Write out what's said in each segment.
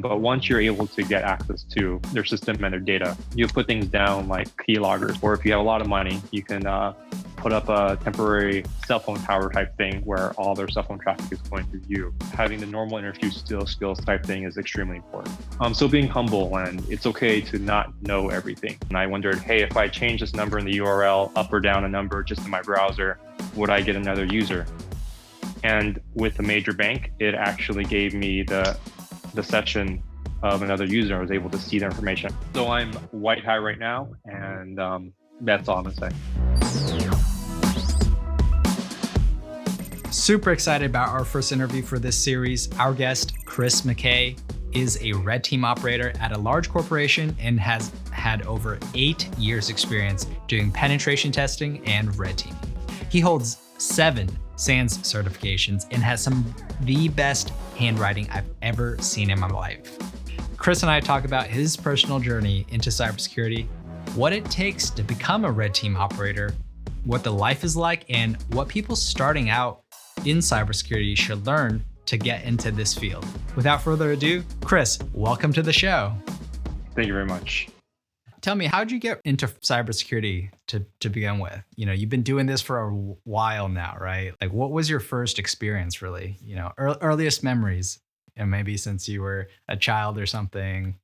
But once you're able to get access to their system and their data, you put things down like keyloggers, or if you have a lot of money, you can put up a temporary cell phone tower type thing where all their cell phone traffic is going through you. Having the normal interview skills type thing is extremely important. So being humble, and it's okay to not know everything. And I wondered, hey, if I change this number in the URL up or down a number just in my browser, would I get another user? And with a major bank, it actually gave me the session of another user. I was able to see the information. So I'm white hat right now, and that's all I'm gonna say. Super excited about our first interview for this series. Our guest, Chris McKay, is a red team operator at a large corporation and has had over 8 years experience doing penetration testing and red teaming. He holds 7 SANS certifications and has some of the best handwriting I've ever seen in my life. Chris and I talk about his personal journey into cybersecurity, what it takes to become a red team operator, what the life is like, and what people starting out in cybersecurity should learn to get into this field. Without further ado, Chris, welcome to the show. Thank you very much. Tell me, how'd you get into cybersecurity to begin with? You know, you've been doing this for a while now, right? Like, what was your first experience, really? You know, earliest memories, and maybe since you were a child or something.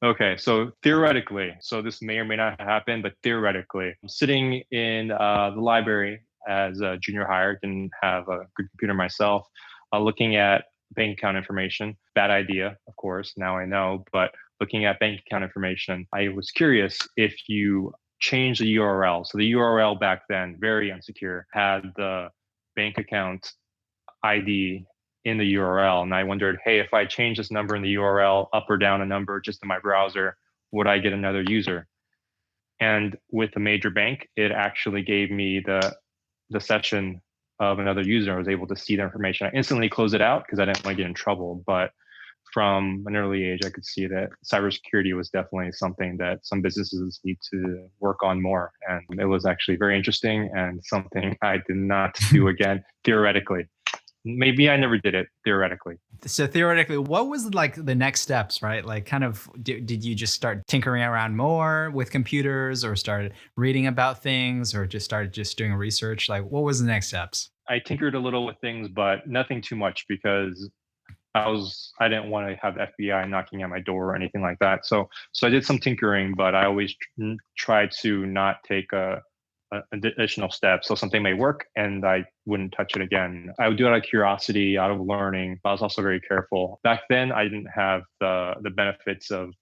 Okay, so theoretically, so this may or may not happen, but theoretically, I'm sitting in the library as a junior hire, didn't have a good computer myself, looking at bank account information. Bad idea, of course, now I know, but looking at bank account information, I was curious if you change the URL. So the URL back then, very unsecure, had the bank account ID in the URL. And I wondered, hey, if I change this number in the URL up or down a number just in my browser, would I get another user? And with a major bank, it actually gave me the session of another user. I was able to see the information. I instantly closed it out because I didn't want to get in trouble. But from an early age, I could see that cybersecurity was definitely something that some businesses need to work on more. And it was actually very interesting and something I did not do again, theoretically. Maybe I never did it, theoretically. So theoretically, what was like the next steps, right? Like kind of, did you just start tinkering around more with computers or started reading about things or just started just doing research? Like what was the next steps? I tinkered a little with things, but nothing too much because I didn't want to have the FBI knocking at my door or anything like that. So I did some tinkering, but I always tried to not take an additional step. So something may work and I wouldn't touch it again. I would do it out of curiosity, out of learning, but I was also very careful. Back then, I didn't have the benefits of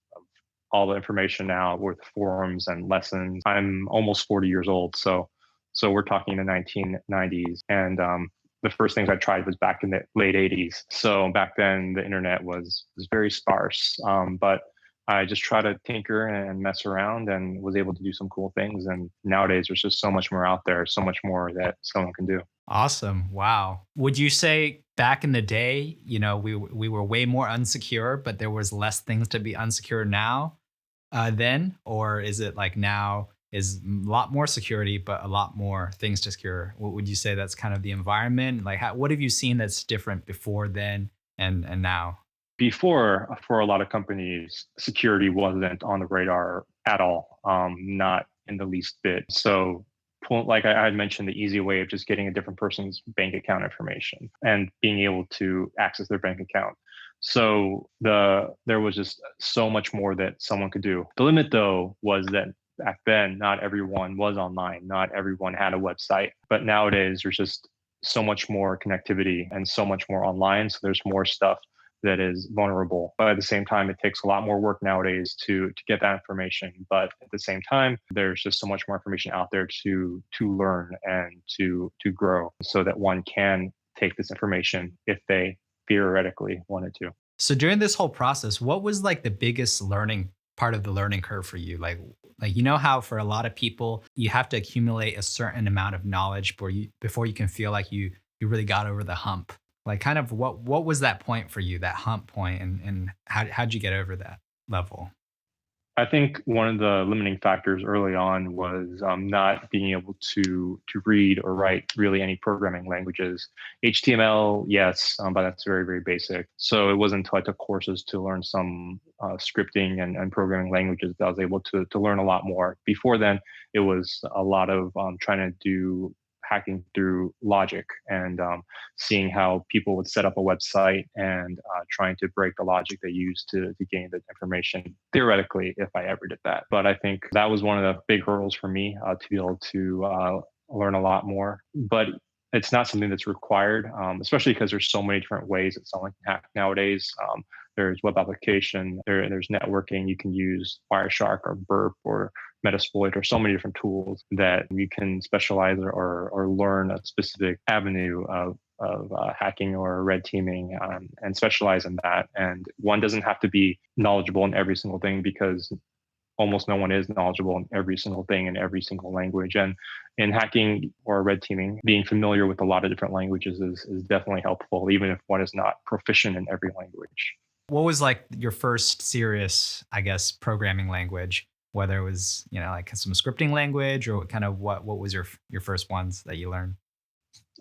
all the information now with forums and lessons. I'm almost 40 years old. So we're talking the 1990s. And the first things I tried was back in the late 80s. So back then the internet was very sparse. But I just try to tinker and mess around and was able to do some cool things. And nowadays there's just so much more out there, so much more that someone can do. Awesome. Wow. Would you say back in the day, you know, we were way more unsecure, but there was less things to be unsecure now then? Or is it like now is a lot more security, but a lot more things to secure? What would you say that's kind of the environment? Like what have you seen that's different before then and now? Before, for a lot of companies, security wasn't on the radar at all, not in the least bit. So, like I had mentioned, the easy way of just getting a different person's bank account information and being able to access their bank account. So there was just so much more that someone could do. The limit, though, was that back then, not everyone was online, not everyone had a website. But nowadays, there's just so much more connectivity and so much more online. So there's more stuff that is vulnerable. But at the same time, it takes a lot more work nowadays to get that information. But at the same time, there's just so much more information out there to learn and to grow so that one can take this information if they theoretically wanted to. So during this whole process, what was like the biggest learning part of the learning curve for you? Like you know how for a lot of people, you have to accumulate a certain amount of knowledge before you can feel like you really got over the hump. Like kind of what was that point for you, that hump point, and how'd you get over that level? I think one of the limiting factors early on was not being able to read or write really any programming languages. HTML, yes, but that's very very basic. So it wasn't until I took courses to learn some scripting and programming languages that I was able to learn a lot more. Before then, it was a lot of trying to do hacking through logic and seeing how people would set up a website and trying to break the logic they use to gain the information, theoretically, if I ever did that. But I think that was one of the big hurdles for me to be able to learn a lot more. But it's not something that's required, especially because there's so many different ways that someone can hack nowadays. There's web application, there's networking. You can use Wireshark or Burp or Metasploit or so many different tools that you can specialize or learn a specific avenue of hacking or red teaming and specialize in that. And one doesn't have to be knowledgeable in every single thing because almost no one is knowledgeable in every single thing in every single language. And in hacking or red teaming, being familiar with a lot of different languages is definitely helpful, even if one is not proficient in every language. What was like your first serious, I guess, programming language? Whether it was, like some scripting language or kind of what was your first ones that you learned?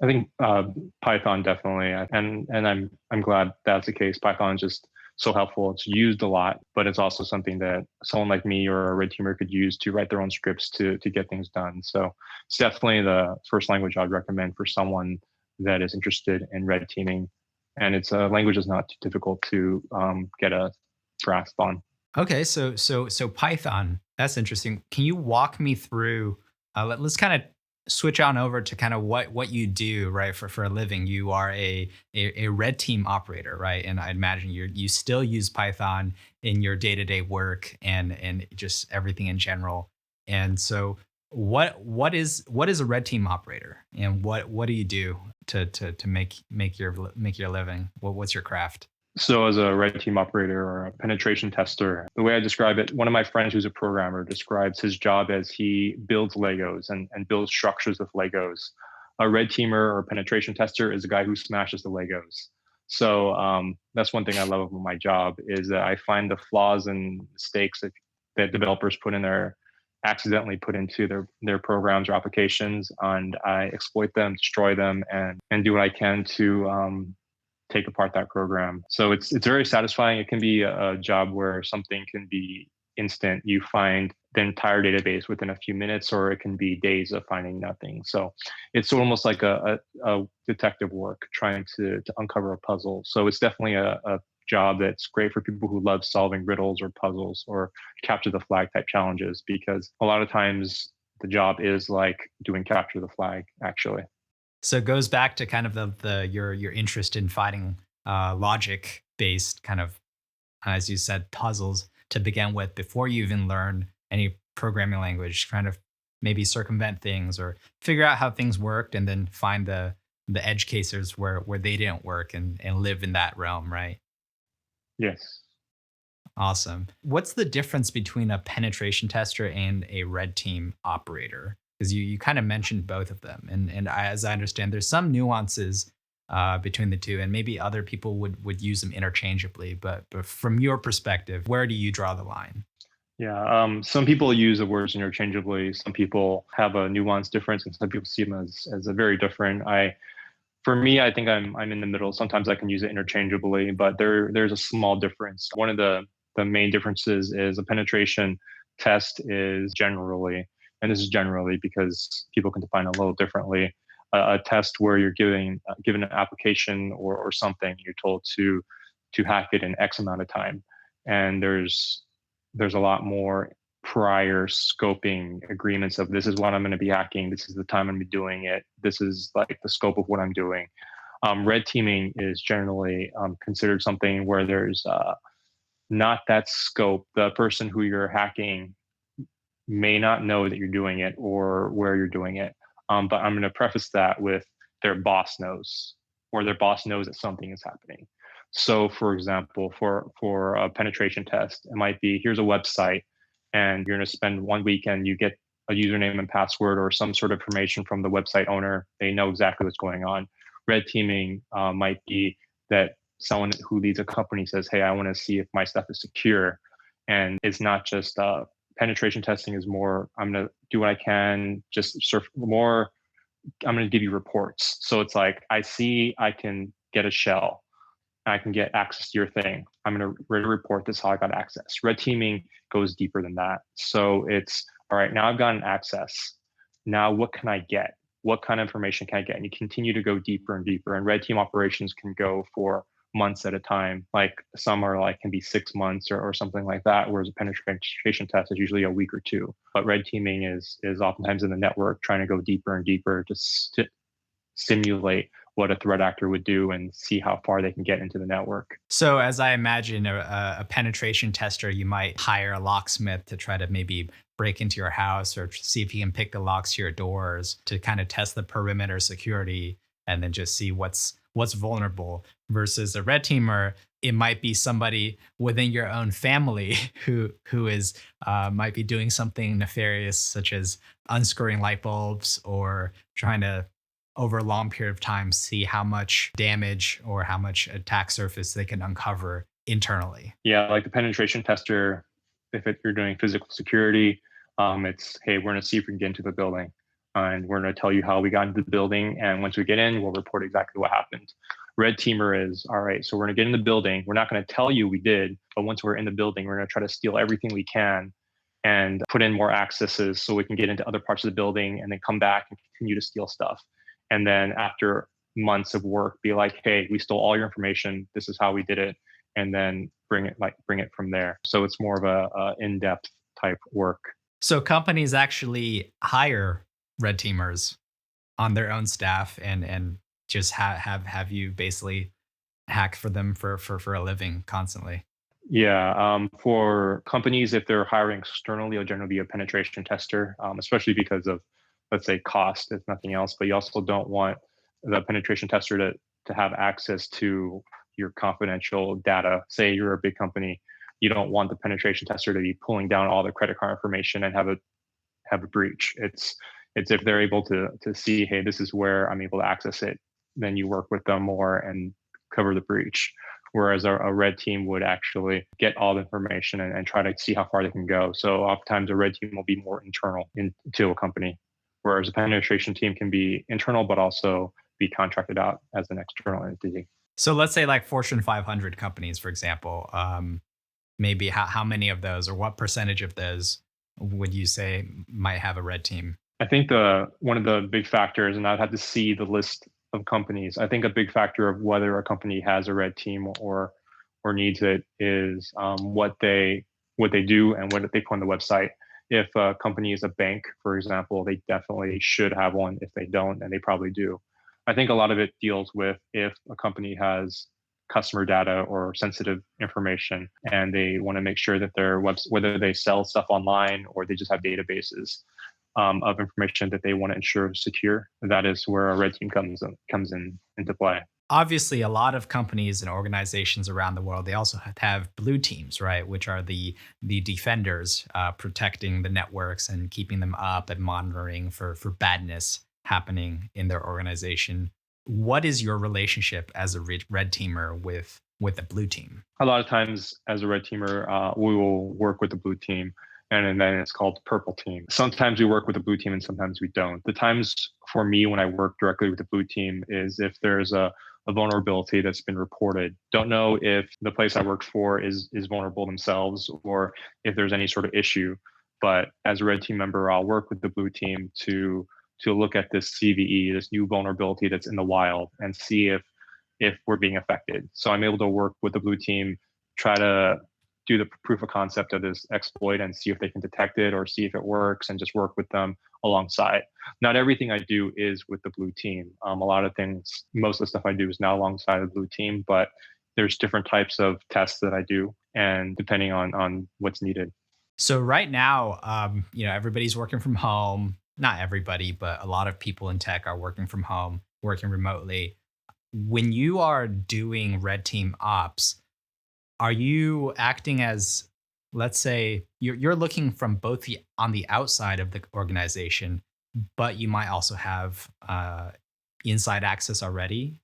I think Python definitely, and I'm glad that's the case. Python is just so helpful. It's used a lot, but it's also something that someone like me or a red teamer could use to write their own scripts to get things done. So it's definitely the first language I'd recommend for someone that is interested in red teaming, and it's a language that's not too difficult to get a grasp on. Okay, so Python, that's interesting. Can you walk me through? Let's kind of switch on over to kind of what you do, right? For a living, you are a red team operator, right? And I imagine you still use Python in your day to day work and just everything in general. And so, what is a red team operator, and what do you do to make your living? What's your craft? So, as a red team operator or a penetration tester, the way I describe it, one of my friends who's a programmer describes his job as he builds Legos and builds structures with Legos. A red teamer or penetration tester is a guy who smashes the Legos. So that's one thing I love about my job is that I find the flaws and mistakes that developers put in their accidentally put into their programs or applications, and I exploit them, destroy them, and do what I can to take apart that program. So it's very satisfying. It can be a job where something can be instant. You find the entire database within a few minutes, or it can be days of finding nothing. So it's almost like a detective work trying to uncover a puzzle. So it's definitely a job that's great for people who love solving riddles or puzzles or capture the flag type challenges, because a lot of times the job is like doing capture the flag actually. So it goes back to kind of the your interest in finding logic based kind of, as you said, puzzles to begin with before you even learn any programming language, kind of maybe circumvent things or figure out how things worked, and then find the edge cases where they didn't work and live in that realm, right? Yes. Awesome. What's the difference between a penetration tester and a red team operator? Because you kind of mentioned both of them, and as I understand, there's some nuances between the two, and maybe other people would use them interchangeably. But from your perspective, where do you draw the line? Yeah, some people use the words interchangeably. Some people have a nuanced difference, and some people see them as a very different. For me, I think I'm in the middle. Sometimes I can use it interchangeably, but there's a small difference. One of the main differences is a penetration test is generally, and this is generally because people can define it a little differently, a test where you're given an application or something, you're told to hack it in X amount of time, and there's a lot more prior scoping agreements of this is what I'm going to be hacking, this is the time I'm going to be doing it, this is like the scope of what I'm doing. Red teaming is generally considered something where there's not that scope. The person who you're hacking may not know that you're doing it or where you're doing it. But I'm going to preface that with their boss knows, or their boss knows that something is happening. So, for example, for a penetration test, it might be here's a website, and you're going to spend one weekend. You get a username and password or some sort of information from the website owner. They know exactly what's going on. Red teaming might be that someone who leads a company says, "Hey, I want to see if my stuff is secure." And it's not just penetration testing is more, I'm going to do what I can, just surf more. I'm going to give you reports. So it's like, I see I can get a shell. I can get access to your thing. I'm going to report this how I got access. Red teaming goes deeper than that. So it's all right. Now I've gotten access. Now what can I get? What kind of information can I get? And you continue to go deeper and deeper. And red team operations can go for months at a time. Like some are like can be 6 months or something like that. Whereas a penetration test is usually a week or two. But red teaming is oftentimes in the network trying to go deeper and deeper to simulate what a threat actor would do and see how far they can get into the network. So, as I imagine, a penetration tester, you might hire a locksmith to try to maybe break into your house or see if he can pick the locks to your doors to kind of test the perimeter security and then just see what's vulnerable. Versus a red teamer, it might be somebody within your own family who is might be doing something nefarious, such as unscrewing light bulbs or trying to over a long period of time see how much damage or how much attack surface they can uncover internally. Yeah, like the penetration tester, you're doing physical security, it's, hey, we're going to see if we can get into the building. And we're going to tell you how we got into the building. And once we get in, we'll report exactly what happened. Red teamer is, all right, so we're going to get in the building. We're not going to tell you we did, but once we're in the building, we're going to try to steal everything we can and put in more accesses so we can get into other parts of the building and then come back and continue to steal stuff. And then after months of work, be like, hey, we stole all your information. This is how we did it. And then bring it from there. So it's more of a in-depth type work. So companies actually hire red teamers on their own staff and just have you basically hack for them for a living constantly. Yeah, for companies, if they're hiring externally, it'll generally be a penetration tester, especially because of, let's say, cost, if nothing else. But you also don't want the penetration tester to have access to your confidential data. Say you're a big company, you don't want the penetration tester to be pulling down all the credit card information and have a breach. It's if they're able to see, hey, this is where I'm able to access it, then you work with them more and cover the breach. Whereas a red team would actually get all the information and try to see how far they can go. So oftentimes a red team will be more internal into a company, whereas a penetration team can be internal, but also be contracted out as an external entity. So let's say like Fortune 500 companies, for example, maybe how many of those or what percentage of those would you say might have a red team? I think one of the big factors, and I'd have to see the list of companies. I think a big factor of whether a company has a red team or needs it is what they do and what they put on the website. If a company is a bank, for example, they definitely should have one. If they don't, and they probably do. I think a lot of it deals with if a company has customer data or sensitive information and they want to make sure that their webs, whether they sell stuff online or they just have databases of information that they want to ensure is secure, that is where a red team comes in into play. Obviously, a lot of companies and organizations around the world, they also have blue teams, right? Which are the defenders, protecting the networks and keeping them up and monitoring for badness happening in their organization. What is your relationship as a red teamer with a blue team? A lot of times, as a red teamer, we will work with the blue team, and then it's called purple team. Sometimes we work with the blue team, and sometimes we don't. The times for me when I work directly with the blue team is if there's a vulnerability that's been reported. Don't know if the place I work for is vulnerable themselves or if there's any sort of issue. But as a red team member, I'll work with the blue team to look at this CVE, this new vulnerability that's in the wild, and see if we're being affected. So I'm able to work with the blue team, try to do the proof of concept of this exploit and see if they can detect it or see if it works and just work with them alongside. Not everything I do is with the blue team. A lot of things, most of the stuff I do is not alongside the blue team, but there's different types of tests that I do and depending on what's needed. So right now, everybody's working from home. Not everybody, but a lot of people in tech are working from home, working remotely. When you are doing red team ops, are you acting as, let's say, you're looking from both on the outside of the organization, but you might also have inside access already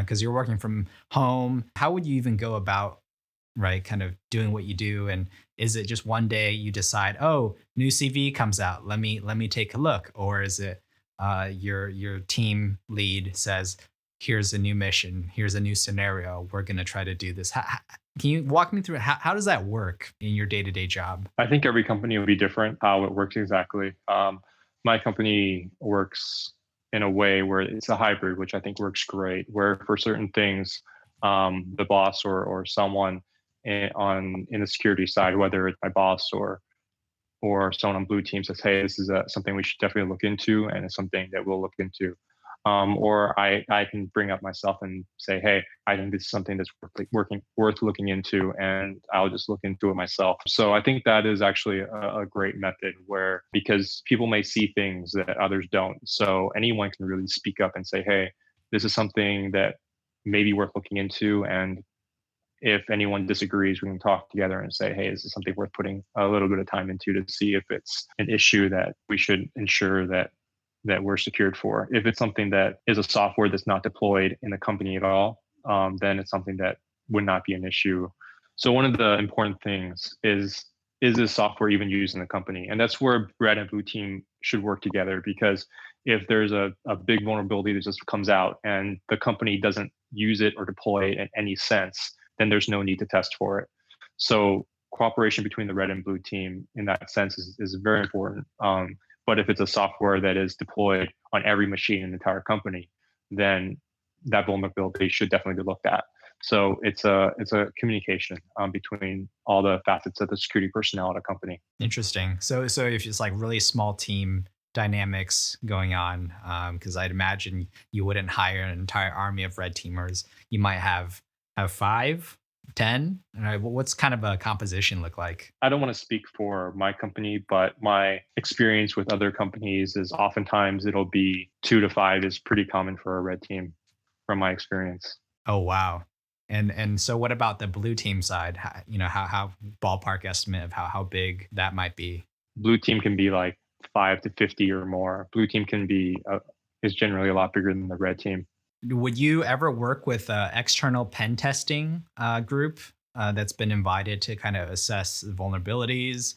because you're working from home. How would you even go about right? Kind of doing what you do. And is it just one day you decide, oh, new CV comes out, let me take a look, or is it your team lead says, here's a new mission, here's a new scenario, we're going to try to do this. Can you walk me through how does that work in your day to day job? I think every company will be different how it works exactly. My company works in a way where it's a hybrid, which I think works great. Where for certain things, the boss or someone in the security side, whether it's my boss or someone on blue team says, "Hey, this is something we should definitely look into, and it's something that we'll look into." Or I can bring up myself and say, "Hey, I think this is something that's worth looking into, and I'll just look into it myself." So I think that is actually a great method where because people may see things that others don't, so anyone can really speak up and say, "Hey, this is something that may be worth looking into," and if anyone disagrees, we can talk together and say, hey, this is something worth putting a little bit of time into to see if it's an issue that we should ensure that we're secured for. If it's something that is a software that's not deployed in the company at all, then it's something that would not be an issue. So one of the important things is this software even used in the company? And that's where red and blue team should work together because if there's a big vulnerability that just comes out and the company doesn't use it or deploy it in any sense, then there's no need to test for it. So cooperation between the red and blue team in that sense is very important. But if it's a software that is deployed on every machine in the entire company, then that vulnerability should definitely be looked at. So it's a communication between all the facets of the security personnel at a company. Interesting. So if it's like really small team dynamics going on, because I'd imagine you wouldn't hire an entire army of red teamers. You might have 5, 10. All right. Well, what's kind of a composition look like? I don't want to speak for my company, but my experience with other companies is oftentimes it'll be 2 to 5 is pretty common for a red team from my experience. Oh wow. And so what about the blue team side? How ballpark estimate of how big that might be? Blue team can be like 5 to 50 or more. Blue team can be is generally a lot bigger than the red team. Would you ever work with a external pen testing group that's been invited to kind of assess vulnerabilities?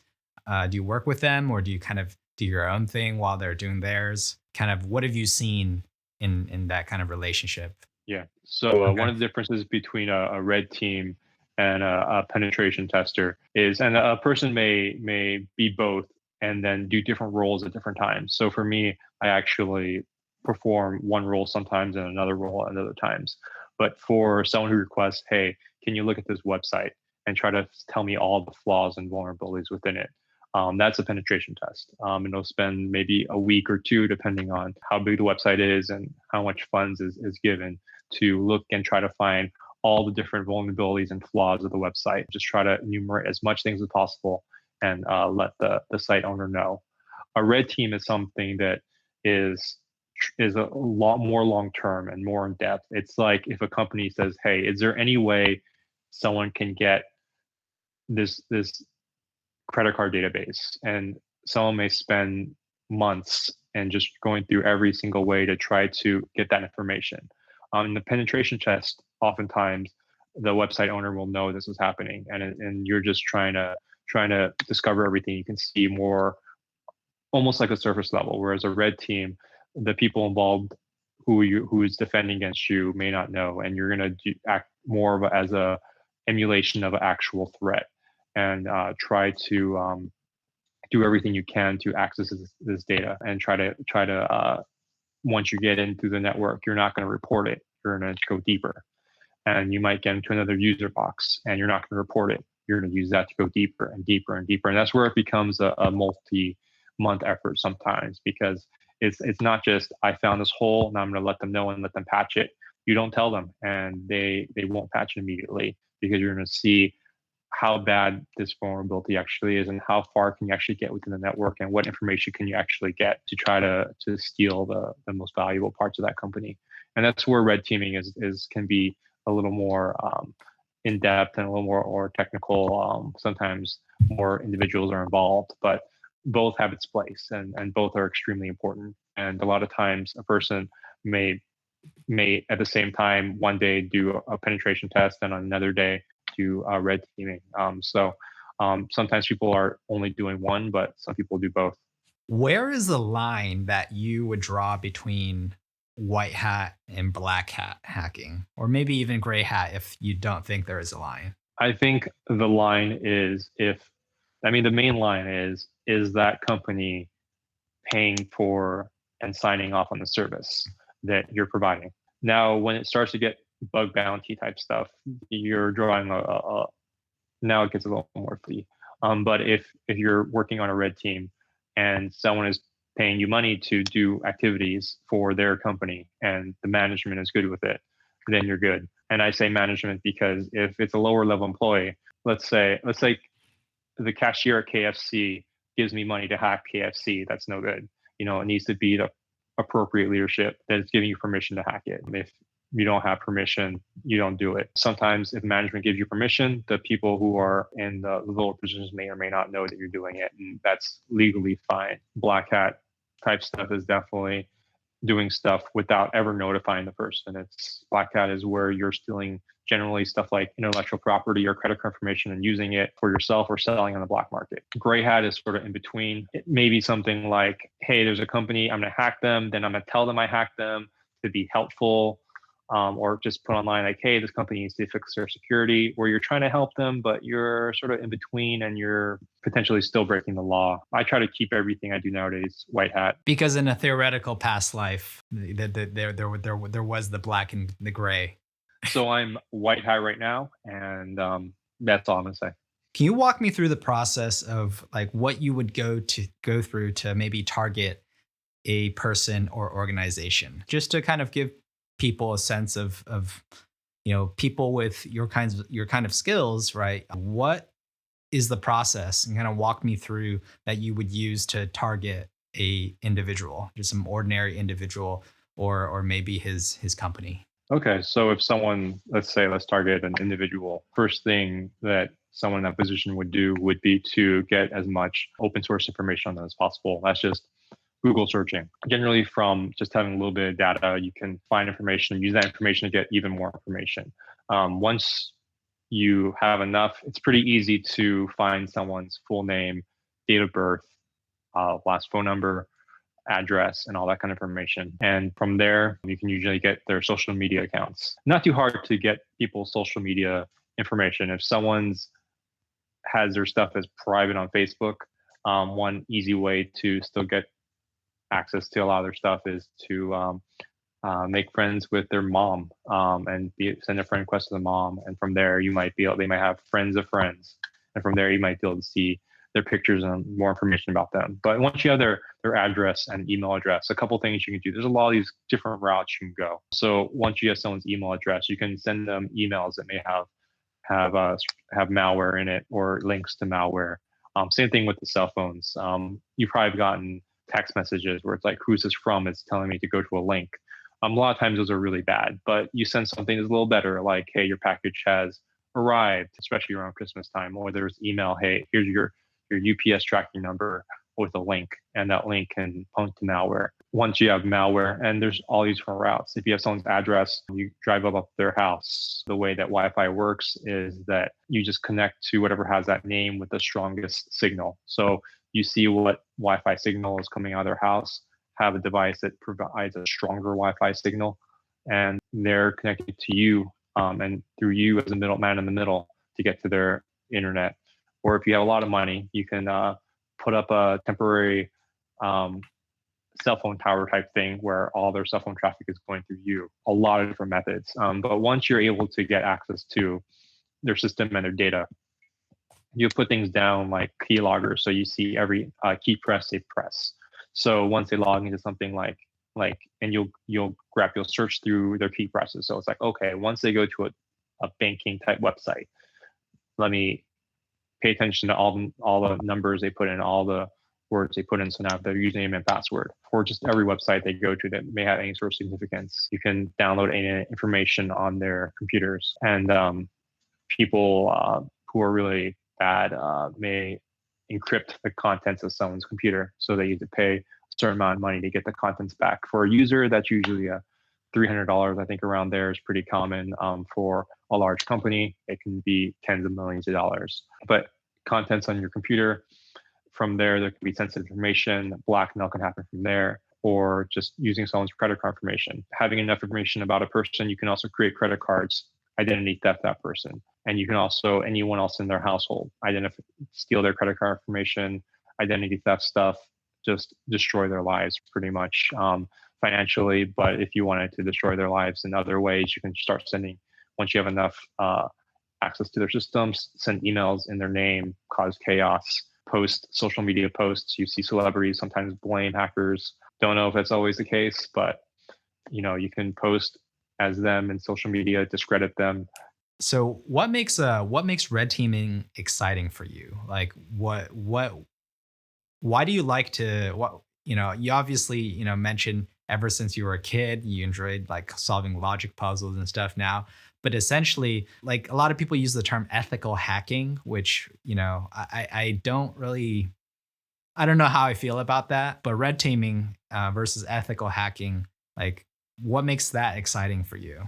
Do you work with them, or do you kind of do your own thing while they're doing theirs? Kind of, what have you seen in that kind of relationship? Yeah. So Okay. one of the differences between a red team and a penetration tester is, and a person may be both and then do different roles at different times. So for me, I actually perform one role sometimes and another role at other times. But for someone who requests, hey, can you look at this website and try to tell me all the flaws and vulnerabilities within it? That's a penetration test. And it'll spend maybe a week or two, depending on how big the website is and how much funds is given to look and try to find all the different vulnerabilities and flaws of the website. Just try to enumerate as much things as possible and let the site owner know. A red team is something that is is a lot more long term and more in depth. It's like if a company says, "Hey, is there any way someone can get this credit card database?" And someone may spend months and just going through every single way to try to get that information. In the penetration test, oftentimes the website owner will know this is happening, and you're just trying to discover everything. You can see more, almost like a surface level. Whereas a red team, the people involved who is defending against you may not know, and you're going to act more of as a emulation of an actual threat and try to do everything you can to access this data and try to once you get into the network, you're not going to report it. You're going to go deeper, and you might get into another user box, and you're not going to report it. You're going to use that to go deeper and deeper and deeper, and that's where it becomes a multi-month effort sometimes because it's not just I found this hole and I'm going to let them know and let them patch it. You don't tell them, and they won't patch it immediately because you're going to see how bad this vulnerability actually is and how far can you actually get within the network and what information can you actually get to try to steal the most valuable parts of that company. And that's where red teaming is can be a little more in depth and a little more technical. Sometimes more individuals are involved, but both have its place and both are extremely important. And a lot of times a person may at the same time one day do a penetration test and on another day do red teaming. Sometimes people are only doing one, but some people do both. Where is the line that you would draw between white hat and black hat hacking, or maybe even gray hat if you don't think there is a line? I think the line is the main line is that company paying for and signing off on the service that you're providing. Now, when it starts to get bug bounty type stuff, you're drawing now it gets a little more free. But if you're working on a red team and someone is paying you money to do activities for their company and the management is good with it, then you're good. And I say management because if it's a lower level employee, let's say the cashier at KFC gives me money to hack KFC, that's no good. It needs to be the appropriate leadership that is giving you permission to hack it. If you don't have permission, you don't do it. Sometimes if management gives you permission, the people who are in the lower positions may or may not know that you're doing it, and that's legally fine. Black hat type stuff is definitely doing stuff without ever notifying the person. It's black hat is where you're stealing generally stuff like intellectual property or credit card information and using it for yourself or selling on the black market. Gray hat is sort of in between. It may be something like, hey, there's a company, I'm going to hack them, then I'm going to tell them I hacked them to be helpful. Or just put online like, hey, this company needs to fix their security, where you're trying to help them, but you're sort of in between and you're potentially still breaking the law. I try to keep everything I do nowadays white hat. Because in a theoretical past life, there was the black and the gray. So I'm white hat right now, and that's all I'm gonna say. Can you walk me through the process of like what you would go through to maybe target a person or organization, just to kind of give people a sense of people with your kind of skills, right? What is the process, and kind of walk me through that you would use to target a individual, just some ordinary individual, or maybe his company. Okay, so if someone, let's target an individual, first thing that someone in that position would do would be to get as much open source information on them as possible. That's just Google searching. Generally, from just having a little bit of data, you can find information and use that information to get even more information. Once you have enough, it's pretty easy to find someone's full name, date of birth, last phone number, address, and all that kind of information. And from there, you can usually get their social media accounts. Not too hard to get people's social media information. If someone's has their stuff as private on Facebook, one easy way to still get access to a lot of their stuff is to make friends with their mom and send a friend request to the mom. And from there, they might have friends of friends. And from there, you might be able to see their pictures and more information about them. But once you have their address and email address, a couple things you can do. There's a lot of these different routes you can go. So once you have someone's email address, you can send them emails that may have malware in it or links to malware. Same thing with the cell phones. You've probably gotten text messages where it's like, who's this from? It's telling me to go to a link. A lot of times those are really bad, but you send something that's a little better, like, hey, your package has arrived, especially around Christmas time, or there's email, hey, here's your UPS tracking number with a link, and that link can point to malware. Once you have malware, and there's all these different routes. If you have someone's address, you drive up their house. The way that Wi-Fi works is that you just connect to whatever has that name with the strongest signal. So you see what Wi-Fi signal is coming out of their house, have a device that provides a stronger Wi-Fi signal, and they're connected to you and through you as a middleman in the middle to get to their internet. Or if you have a lot of money, you can put up a temporary cell phone tower type thing where all their cell phone traffic is going through you. A lot of different methods. But once you're able to get access to their system and their data, you put things down like keyloggers. So you see every key press they press. So once they log into something like, and you'll search through their key presses. So it's like, okay, once they go to a banking type website, let me pay attention to all the numbers they put in, all the words they put in. So now their username and password for just every website they go to that may have any sort of significance. You can download any information on their computers. And people who are really bad may encrypt the contents of someone's computer, so they need to pay a certain amount of money to get the contents back. For a user, that's usually a $300, I think around there is pretty common for a large company. It can be tens of millions of dollars. But contents on your computer, from there could be sensitive information. Blackmail can happen from there, or just using someone's credit card information. Having enough information about a person, you can also create credit cards, identity theft that person. And you can also, anyone else in their household, steal their credit card information, identity theft stuff, just destroy their lives pretty much financially. But if you wanted to destroy their lives in other ways, you can start sending, once you have enough access to their systems, send emails in their name, cause chaos, post social media posts. You see celebrities sometimes blame hackers. Don't know if that's always the case, but you can post as them in social media, discredit them. So what makes red teaming exciting for you? Like why do you like to you obviously, mentioned ever since you were a kid, you enjoyed like solving logic puzzles and stuff now. But essentially, like a lot of people use the term ethical hacking, which, I don't really, I don't know how I feel about that. But red teaming versus ethical hacking, like what makes that exciting for you?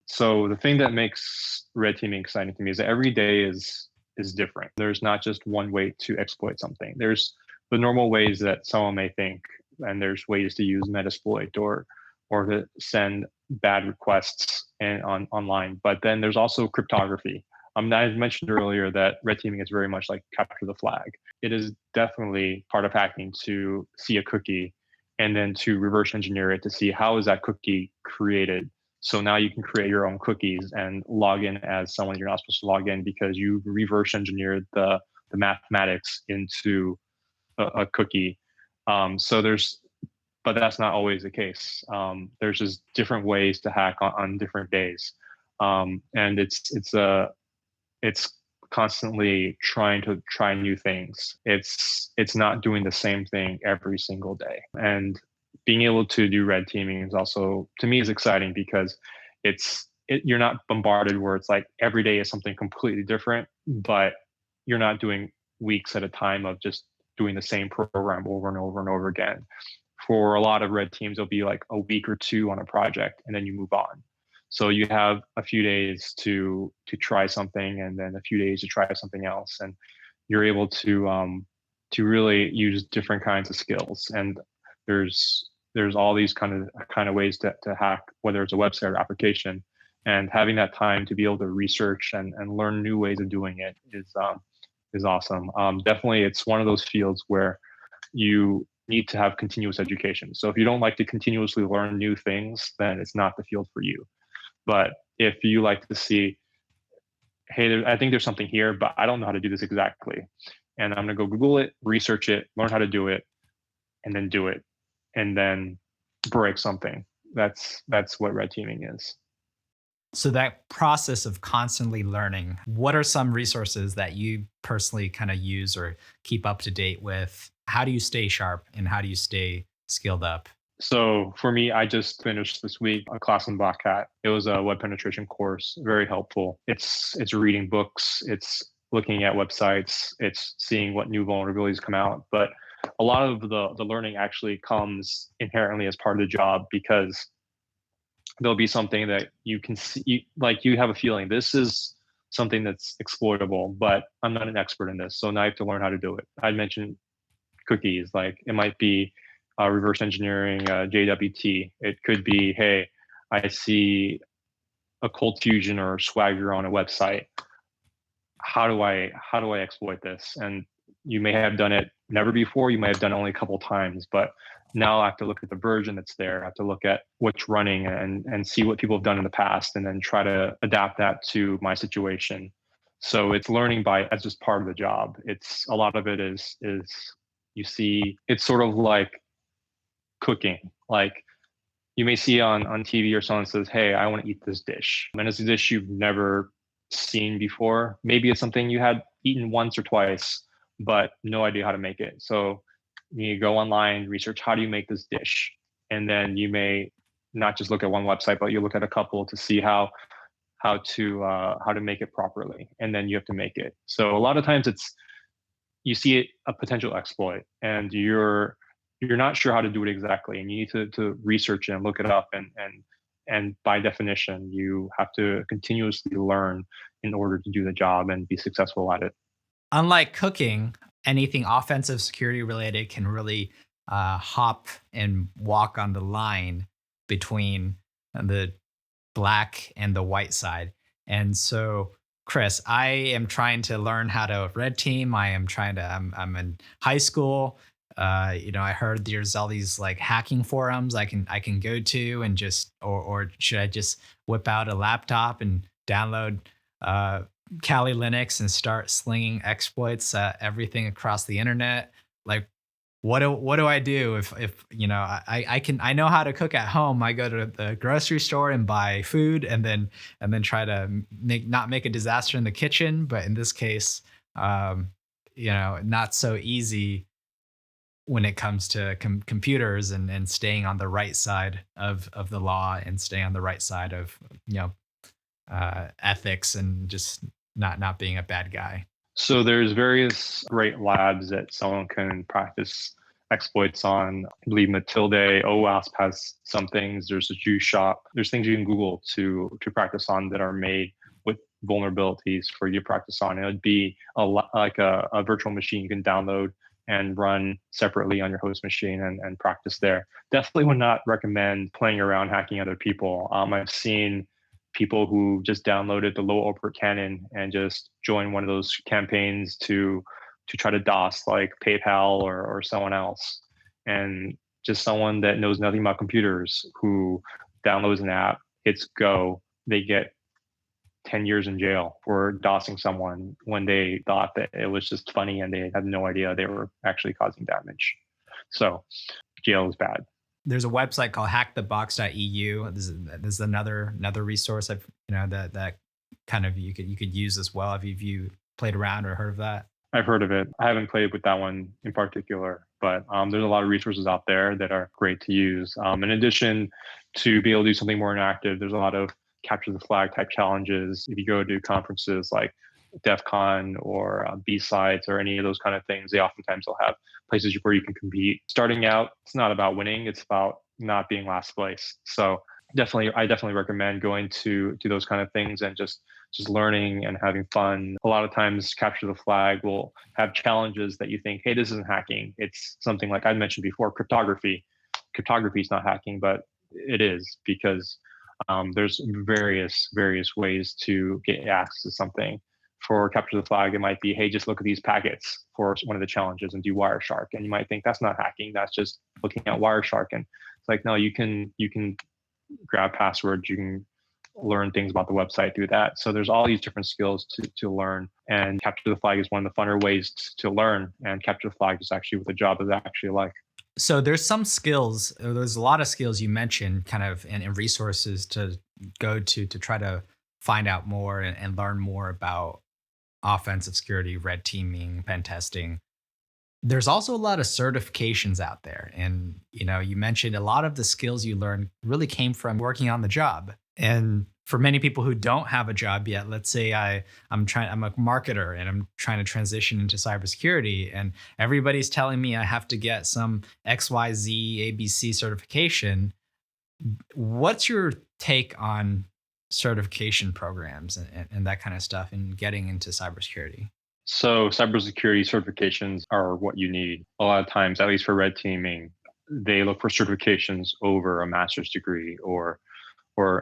So the thing that makes red teaming exciting to me is that every day is different. There's not just one way to exploit something. There's the normal ways that someone may think, and there's ways to use Metasploit or to send bad requests online. But then there's also cryptography. I mentioned earlier that red teaming is very much like capture the flag. It is definitely part of hacking to see a cookie and then to reverse engineer it to see how is that cookie created. So now you can create your own cookies and log in as someone you're not supposed to log in because you reverse engineered the mathematics into a cookie. But that's not always the case. There's just different ways to hack on different days, and it's constantly trying to try new things. It's not doing the same thing every single day, and being able to do red teaming is also, to me, is exciting because you're not bombarded where it's like every day is something completely different, but you're not doing weeks at a time of just doing the same program over and over and over again. For a lot of red teams, it'll be like a week or two on a project and then you move on. So you have a few days to try something and then a few days to try something else. And you're able to really use different kinds of skills. And there's all these kind of ways to hack, whether it's a website or application. And having that time to be able to research and learn new ways of doing it is awesome. Definitely, it's one of those fields where you need to have continuous education. So if you don't like to continuously learn new things, then it's not the field for you. But if you like to see, hey, I think there's something here, but I don't know how to do this exactly, and I'm gonna go Google it, research it, learn how to do it, and then do it, and then break something. That's what red teaming is. So that process of constantly learning, what are some resources that you personally kind of use or keep up to date with? How do you stay sharp and how do you stay skilled up? So for me, I just finished this week a class in Black Hat. It was a web penetration course, very helpful. It's reading books, it's looking at websites, it's seeing what new vulnerabilities come out. But a lot of the learning actually comes inherently as part of the job because there'll be something that you can see, like you have a feeling this is something that's exploitable, but I'm not an expert in this. So now I have to learn how to do it. I mentioned cookies, like it might be reverse engineering JWT. It could be, hey, I see a cold fusion or Swagger on a website. How do I exploit this? And you may have done it never before. You might have done it only a couple times, but now I have to look at the version that's there. I have to look at what's running and see what people have done in the past, and then try to adapt that to my situation. So it's learning as just part of the job. It's a lot of it is you see, it's sort of like cooking. Like you may see on TV or someone says, hey, I want to eat this dish. And it's a dish you've never seen before. Maybe it's something you had eaten once or twice, but no idea how to make it. So you go online, research, how do you make this dish? And then you may not just look at one website, but you look at a couple to see how to make it properly. And then you have to make it. So a lot of times you see it a potential exploit and you're not sure how to do it exactly, and you need to research it and look it up and And by definition, you have to continuously learn in order to do the job and be successful at it. Unlike cooking, anything offensive security related can really hop and walk on the line between the black and the white side. And so, Chris, I am trying to learn how to red team. I'm in high school. I heard there's all these like hacking forums I can go to and just or should I just whip out a laptop and download uh, Kali Linux and start slinging exploits everything across the internet? Like, what do I do if I know how to cook at home. I go to the grocery store and buy food and then try to not make a disaster in the kitchen. But in this case, not so easy when it comes to computers and staying on the right side of the law and staying on the right side of ethics and just not being a bad guy. So there's various great labs that someone can practice exploits on. I believe Matilde, OWASP has some things. There's a Juice Shop. There's things you can Google to practice on that are made with vulnerabilities for you to practice on. It would be like a virtual machine you can download and run separately on your host machine and practice there. Definitely would not recommend playing around hacking other people. I've seen people who just downloaded the low orbit cannon and just joined one of those campaigns to try to DOS like PayPal or someone else. And just someone that knows nothing about computers who downloads an app, hits go, they get 10 years in jail for DOSing someone when they thought that it was just funny and they had no idea they were actually causing damage. So jail is bad. There's a website called hackthebox.eu. This is another resource that kind of you could use as well. Have you played around or heard of that? I've heard of it. I haven't played with that one in particular, but there's a lot of resources out there that are great to use. In addition to be able to do something more interactive, there's a lot of capture the flag type challenges. If you go to conferences like DEF CON or B-Sides or any of those kind of things, they oftentimes will have places where you can compete. Starting out, it's not about winning, it's about not being last place. So I definitely recommend going to those kind of things and just learning and having fun. A lot of times capture the flag will have challenges that you think, hey, this isn't hacking. It's something like I mentioned before, cryptography. Cryptography is not hacking, but it is because there's various ways to get access to something. For capture the flag, it might be, hey, just look at these packets for one of the challenges and do Wireshark. And you might think that's not hacking, that's just looking at Wireshark. And it's like, no, you can grab passwords, you can learn things about the website through that. So there's all these different skills to learn. And capture the flag is one of the funner ways to learn. And capture the flag is actually what the job is actually like. So there's a lot of skills you mentioned kind of and resources to go to try to find out more and learn more about offensive security, red teaming, pen testing. There's also a lot of certifications out there. And, you mentioned a lot of the skills you learned really came from working on the job. And for many people who don't have a job yet, let's say I'm a marketer and I'm trying to transition into cybersecurity, and everybody's telling me I have to get some XYZ ABC certification. What's your take on certification programs and that kind of stuff and getting into cybersecurity? So cybersecurity certifications are what you need. A lot of times, at least for red teaming, they look for certifications over a master's degree or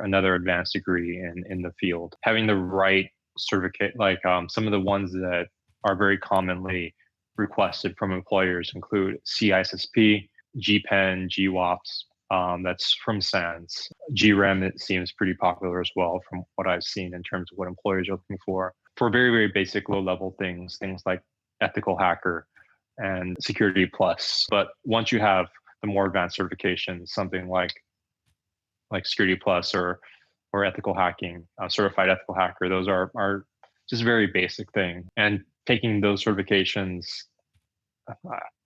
another advanced degree in the field. Having the right certificate, like some of the ones that are very commonly requested from employers include CISSP, GPEN, GWAPS, that's from SANS. GREM, it seems pretty popular as well from what I've seen in terms of what employers are looking for very, very basic low-level things like ethical hacker and security plus. But once you have the more advanced certifications, something like security plus or ethical hacking, certified ethical hacker, those are just very basic thing. And taking those certifications,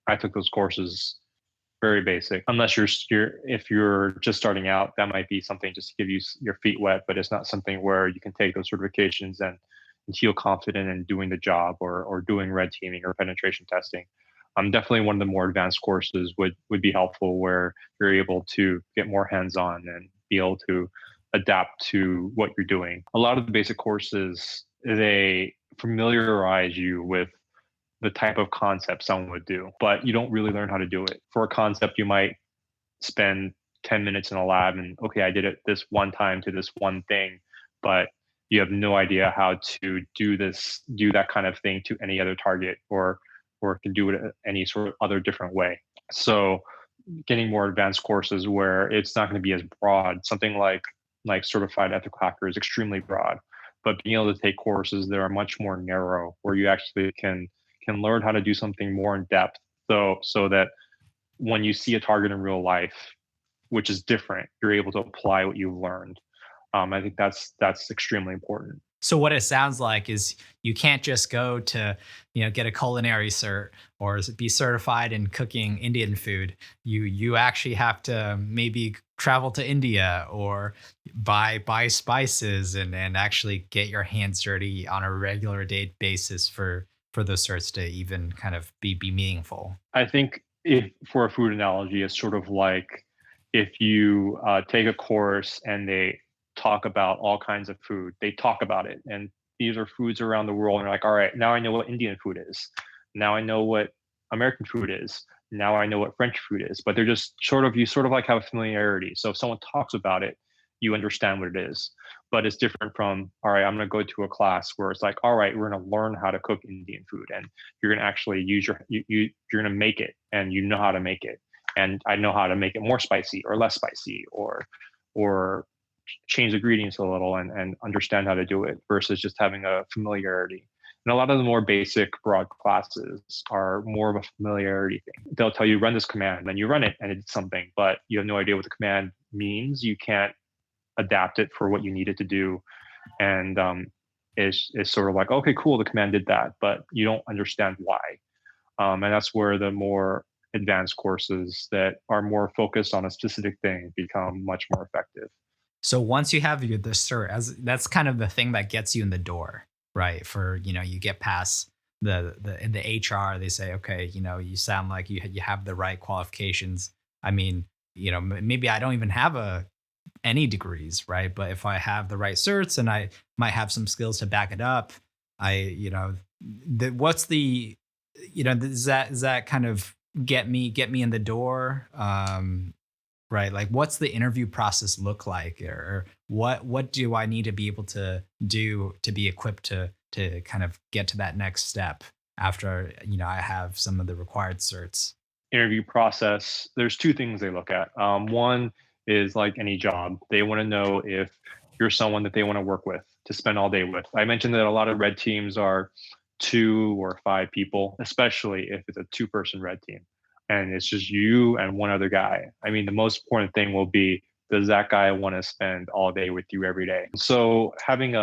I took those courses, very basic. Unless if you're just starting out, that might be something just to give you your feet wet, but it's not something where you can take those certifications and feel confident in doing the job or doing red teaming or penetration testing. Definitely one of the more advanced courses would be helpful, where you're able to get more hands-on and be able to adapt to what you're doing. A lot of the basic courses, they familiarize you with the type of concept someone would do, but you don't really learn how to do it. For a concept, you might spend 10 minutes in a lab and, okay, I did it this one time to this one thing, but you have no idea how to do that kind of thing to any other target, or to do it any sort of other different way. So getting more advanced courses where it's not going to be as broad, something like certified ethical hacker is extremely broad, but being able to take courses that are much more narrow, where you actually can learn how to do something more in depth, so that when you see a target in real life, which is different, you're able to apply what you've learned. I think that's extremely important. So what it sounds like is you can't just go to, get a culinary cert or be certified in cooking Indian food. You actually have to maybe travel to India or buy spices and actually get your hands dirty on a regular day basis for those certs to even kind of be meaningful. I think, if for a food analogy, it's sort of like if you take a course and they talk about all kinds of food. They talk about it, and these are foods around the world. And you're like, all right, now I know what Indian food is. Now I know what American food is. Now I know what French food is. But they're just you sort of like have a familiarity. So if someone talks about it, you understand what it is. But it's different from, all right, I'm going to go to a class where it's like, all right, we're going to learn how to cook Indian food, and you're going to actually use you're going to make it, and you know how to make it, and I know how to make it more spicy or less spicy, or change the ingredients a little, and understand how to do it, versus just having a familiarity. And a lot of the more basic broad classes are more of a familiarity thing. They'll tell you run this command, then you run it and it's something, but you have no idea what the command means. You can't adapt it for what you need it to do. And it's sort of like, okay, cool, the command did that, but you don't understand why. And that's where the more advanced courses that are more focused on a specific thing become much more effective. So once you have the cert, as that's kind of the thing that gets you in the door, right? For you get past in the HR, they say, okay, you sound like you have the right qualifications. I mean, maybe I don't even have any degrees, right? But if I have the right certs and I might have some skills to back it up, what's the, does that kind of get me in the door? Right. Like, what's the interview process look like, or what do I need to be able to do to be equipped to kind of get to that next step after, I have some of the required certs? Interview process, there's two things they look at. One is, like any job, they want to know if you're someone that they want to work with, to spend all day with. I mentioned that a lot of red teams are 2 or 5 people, especially if it's a 2-person red team and it's just you and one other guy. I mean, the most important thing will be, does that guy want to spend all day with you every day? So having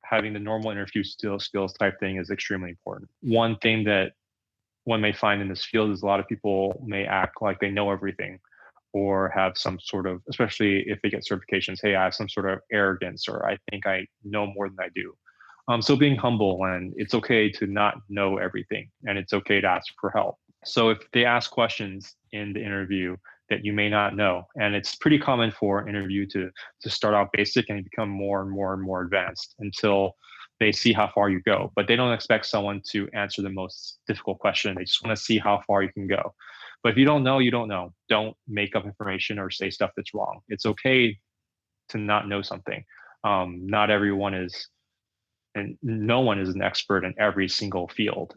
having the normal interview skills type thing is extremely important. One thing that one may find in this field is a lot of people may act like they know everything, or have some sort of, especially if they get certifications, hey, I have some sort of arrogance, or I think I know more than I do. So being humble, and it's okay to not know everything, and it's okay to ask for help. So if they ask questions in the interview that you may not know, and it's pretty common for an interview to start out basic and become more and more and more advanced until they see how far you go. But they don't expect someone to answer the most difficult question. They just want to see how far you can go. But if you don't know, you don't know. Don't make up information or say stuff that's wrong. It's okay to not know something. Not everyone is, and no one is an expert in every single field,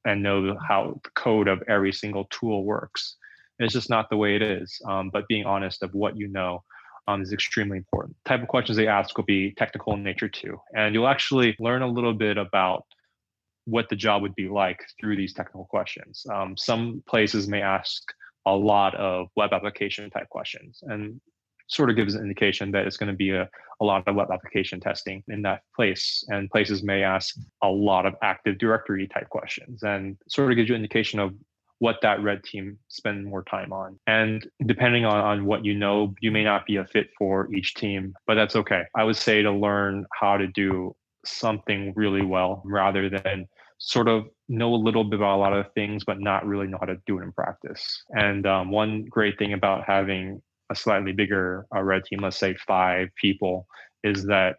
and know how the code of every single tool works. It's just not the way it is. But being honest of what you know is extremely important. The type of questions they ask will be technical in nature too, and you'll actually learn a little bit about what the job would be like through these technical questions. Some places may ask a lot of web application type questions, and sort of gives an indication that it's going to be a lot of web application testing in that place. And places may ask a lot of Active Directory type questions, and sort of gives you an indication of what that red team spend more time on. And depending on what you know, you may not be a fit for each team, but that's okay. I would say to learn how to do something really well, rather than sort of know a little bit about a lot of things, but not really know how to do it in practice. And one great thing about having a slightly bigger red team, let's say 5 people, is that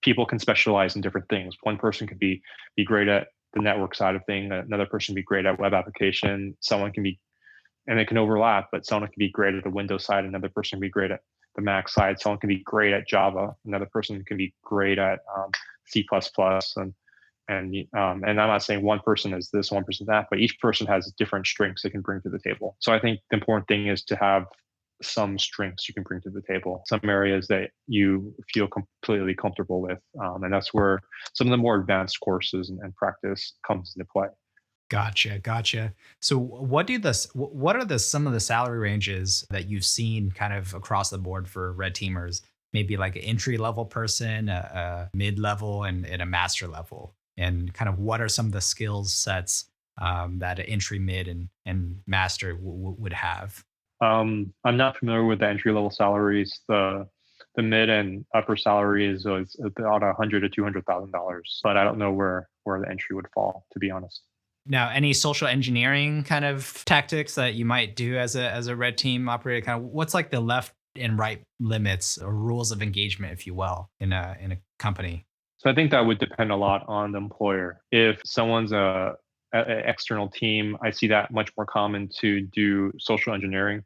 people can specialize in different things. One person could be great at the network side of thing. Another person can be great at web application. Someone can be, and it can overlap, but someone can be great at the Windows side. Another person can be great at the Mac side. Someone can be great at Java. Another person can be great at C++. And I'm not saying one person is this, one person that, but each person has different strengths they can bring to the table. So I think the important thing is to have some strengths you can bring to the table, some areas that you feel completely comfortable with. And that's where some of the more advanced courses and practice comes into play. Gotcha. So what are the some of the salary ranges that you've seen kind of across the board for red teamers? Maybe like an entry level person, a mid level, and a master level, and kind of what are some of the skills sets that an entry, mid, and master would have? I'm not familiar with the entry level salaries. The mid and upper salary is about $100,000 to $200,000, but I don't know where the entry would fall, to be honest. Now, any social engineering kind of tactics that you might do as a red team operator? Kind of what's like the left and right limits or rules of engagement, if you will, in a company? So I think that would depend a lot on the employer. If someone's a external team, I see that much more common to do social engineering.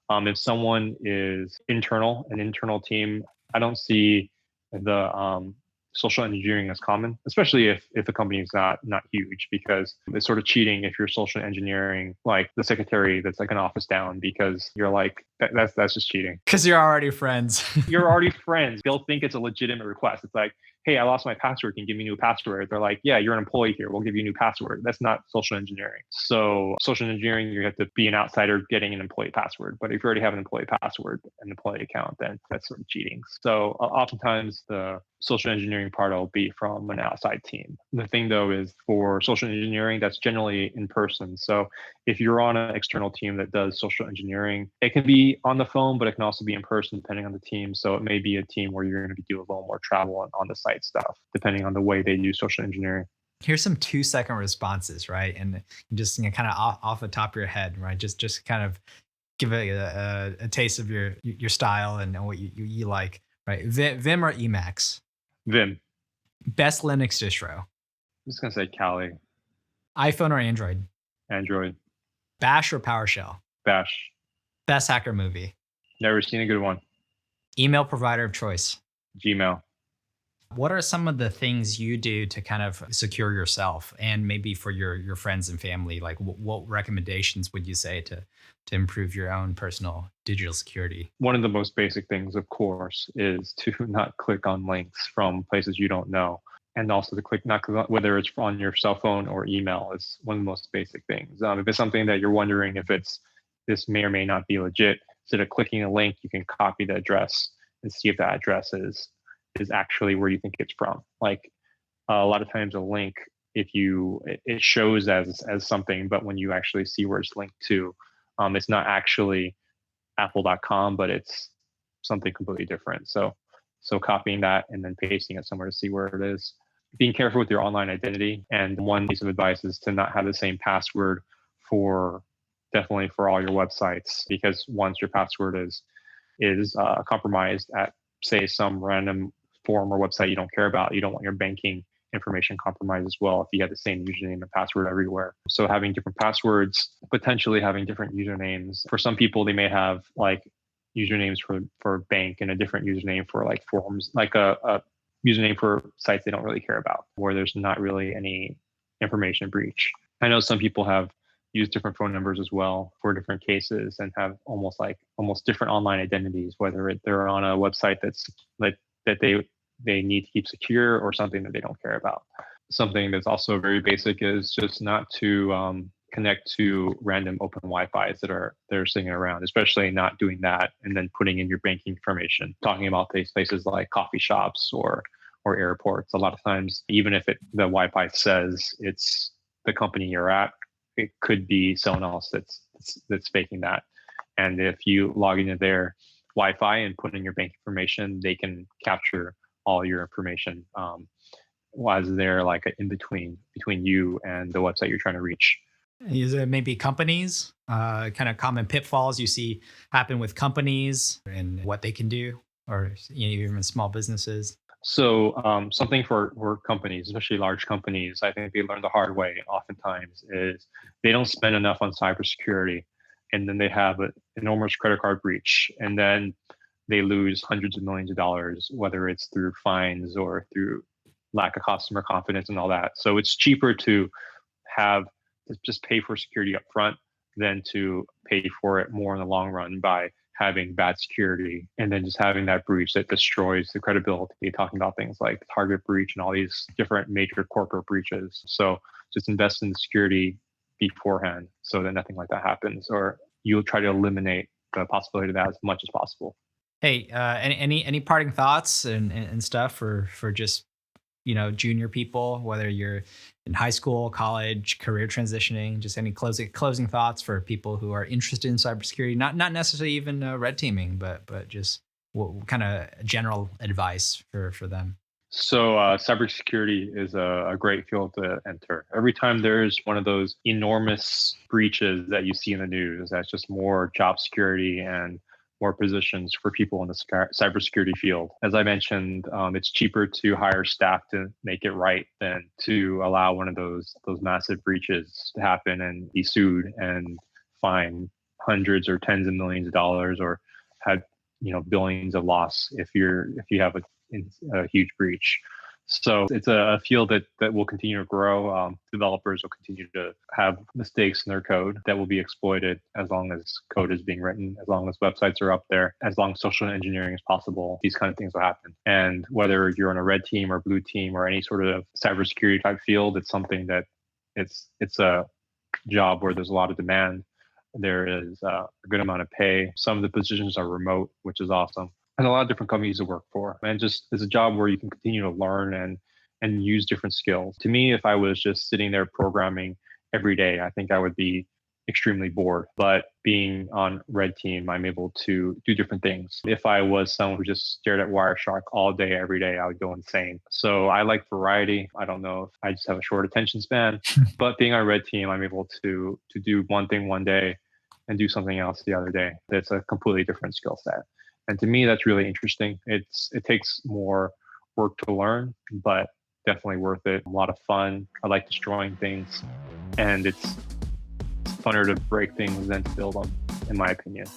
If someone is an internal team, I don't see the social engineering as common, especially if the company is not huge, because it's sort of cheating if you're social engineering like the secretary that's like an office down, because you're like that's just cheating. Because you're already friends. You're already friends. They'll think it's a legitimate request. It's like, hey, I lost my password. Can you give me a new password? They're like, yeah, you're an employee here. We'll give you a new password. That's not social engineering. So social engineering, you have to be an outsider getting an employee password. But if you already have an employee password, an employee account, then that's sort of cheating. So oftentimes the social engineering part will be from an outside team. The thing though is for social engineering, that's generally in person. So if you're on an external team that does social engineering, it can be on the phone, but it can also be in person depending on the team. So it may be a team where you're going to do a little more travel on the site stuff, depending on the way they do social engineering. Here's some 2-second responses, right? And just kind of off the top of your head, right? Just kind of give a taste of your style and what you like, right? Vim or Emacs? Vim. Best Linux distro? I'm just going to say Kali. iPhone or Android? Android. Bash or PowerShell? Bash. Best hacker movie? Never seen a good one. Email provider of choice? Gmail. What are some of the things you do to kind of secure yourself and maybe for your friends and family? Like what recommendations would you say to improve your own personal digital security? One of the most basic things, of course, is to not click on links from places you don't know. And also to click, not whether it's on your cell phone or email, is one of the most basic things. If it's something that you're wondering if this may or may not be legit, instead of clicking a link, you can copy the address and see if that address is actually where you think it's from. Like a lot of times a link, it shows as something, but when you actually see where it's linked to, it's not actually apple.com, but it's something completely different. So copying that and then pasting it somewhere to see where it is. Being careful with your online identity. And one piece of advice is to not have the same password definitely for all your websites, because once your password is compromised at, say, some random forum or website you don't care about, you don't want your banking information compromised as well if you have the same username and password everywhere. So having different passwords, potentially having different usernames. For some people, they may have like usernames for bank and a different username for like forums, like a username for sites they don't really care about, where there's not really any information breach. I know some people have used different phone numbers as well for different cases and have almost different online identities, whether they're on a website that they need to keep secure or something that they don't care about. Something that's also very basic is just not to connect to random open Wi-Fi's that are sitting around, especially not doing that and then putting in your banking information. Talking about these places like coffee shops or airports, a lot of times, even if the Wi-Fi says it's the company you're at, it could be someone else that's faking that. And if you log into their Wi-Fi and put in your bank information, they can capture all your information as they're like in between you and the website you're trying to reach. Is it maybe companies, kind of common pitfalls you see happen with companies and what they can do, or even small businesses? So something for companies, especially large companies, I think they learn the hard way oftentimes is they don't spend enough on cybersecurity, and then they have an enormous credit card breach, and then they lose hundreds of millions of dollars, whether it's through fines or through lack of customer confidence and all that. So it's cheaper to have just pay for security up front than to pay for it more in the long run by having bad security and then just having that breach that destroys the credibility, talking about things like target breach and all these different major corporate breaches. So just invest in the security beforehand so that nothing like that happens, or you'll try to eliminate the possibility of that as much as possible. Hey, any parting thoughts and stuff for just junior people, whether you're in high school, college, career transitioning, just any closing thoughts for people who are interested in cybersecurity, not necessarily even red teaming, but just what kind of general advice for them. So, cybersecurity is a great field to enter. Every time there's one of those enormous breaches that you see in the news, that's just more job security and more positions for people in the cybersecurity field. As I mentioned, it's cheaper to hire staff to make it right than to allow one of those massive breaches to happen and be sued and fined hundreds or tens of millions of dollars, or had billions of loss if you have a huge breach. So it's a field that will continue to grow. Developers will continue to have mistakes in their code that will be exploited as long as code is being written, as long as websites are up there, as long as social engineering is possible. These kind of things will happen. And whether you're on a red team or blue team or any sort of cybersecurity type field, it's something that it's a job where there's a lot of demand. There is a good amount of pay. Some of the positions are remote, which is awesome, and a lot of different companies to work for. And just it's a job where you can continue to learn and use different skills. To me, if I was just sitting there programming every day, I think I would be extremely bored. But being on red team, I'm able to do different things. If I was someone who just stared at Wireshark all day, every day, I would go insane. So I like variety. I don't know if I just have a short attention span, but being on red team, I'm able to do one thing one day and do something else the other day. That's a completely different skill set. And to me, that's really interesting. It takes more work to learn, but definitely worth it. A lot of fun. I like destroying things, and it's funner to break things than to build them, in my opinion.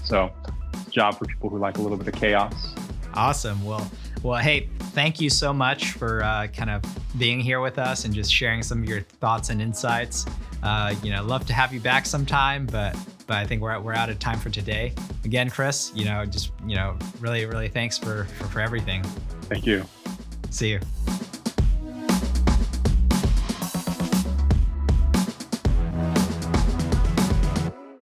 So, it's a job for people who like a little bit of chaos. Awesome. Well, hey, thank you so much for kind of being here with us and just sharing some of your thoughts and insights. Love to have you back sometime, but I think we're out of time for today. Again, Chris, really thanks for everything. Thank you. See you.